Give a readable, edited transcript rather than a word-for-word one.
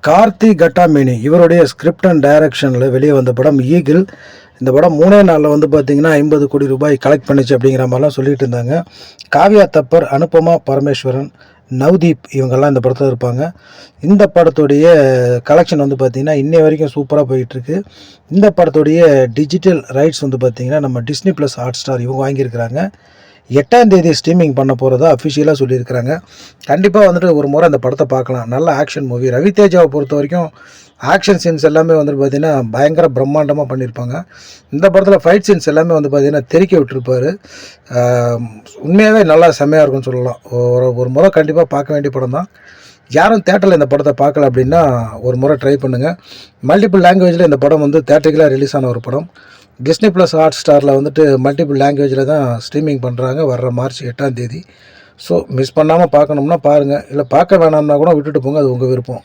கார்த்தி கட்டாமேனி இவருடைய script and டைரக்ஷனில் வெளியே வந்த படம் ஈகிள். இந்த படம் 3 நாளில் வந்து பார்த்திங்கன்னா 50 கோடி ரூபாய் கலெக்ட் பண்ணிச்சு அப்படிங்கிற மாதிரிலாம் சொல்லிட்டு இருந்தாங்க. காவ்யா தப்பர், அனுபமா பரமேஸ்வரன், நவ்தீப் இவங்கெல்லாம் இந்த படத்தில் இருப்பாங்க. இந்த படத்துடைய கலெக்ஷன் வந்து பார்த்திங்கன்னா இன்னை வரைக்கும் சூப்பராக போயிட்டுருக்கு. இந்த படத்துடைய டிஜிட்டல் ரைட்ஸ் வந்து பார்த்திங்கன்னா நம்ம டிஸ்னி ப்ளஸ் ஹாட்ஸ்டார் இவங்க வாங்கியிருக்கிறாங்க. 8ஆம் தேதி ஸ்ட்ரீமிங் பண்ண போகிறதா அஃபிஷியலாக சொல்லியிருக்கிறாங்க. கண்டிப்பாக வந்துட்டு ஒரு முறை அந்த படத்தை பார்க்கலாம். நல்ல ஆக்ஷன் மூவி. ரவிதேஜாவை பொறுத்த வரைக்கும் ஆக்ஷன் சீன்ஸ் எல்லாமே வந்துட்டு பார்த்திங்கன்னா பயங்கர பிரம்மாண்டமாக பண்ணியிருப்பாங்க. இந்த படத்தில் ஃபைட் சீன்ஸ் எல்லாமே வந்து பார்த்திங்கன்னா தெறிக்க விட்டுருப்பார். உண்மையாகவே நல்லா செம்மையாக இருக்கும்னு சொல்லலாம். ஒரு முறை கண்டிப்பாக பார்க்க வேண்டிய படம் தான். யாரும் தேட்டரில் இந்த படத்தை பார்க்கல அப்படின்னா ஒரு முறை ட்ரை பண்ணுங்கள். மல்டிபிள் லாங்குவேஜில் இந்த படம் வந்து தேட்டரிக்கலாக ரிலீஸ் ஆன ஒரு படம். டிஸ்னி ப்ளஸ் ஹாட் ஸ்டாரில் வந்துட்டு மல்டிபிள் லாங்குவேஜில் தான் ஸ்ட்ரீமிங் பண்ணுறாங்க வர்ற மார்ச் 8ஆம் தேதி. ஸோ மிஸ் பண்ணாமல் பார்க்கணும்னா பாருங்கள், இல்லை பார்க்க வேணாம்னா கூட விட்டுட்டு போங்க, அது உங்கள் விருப்பம்.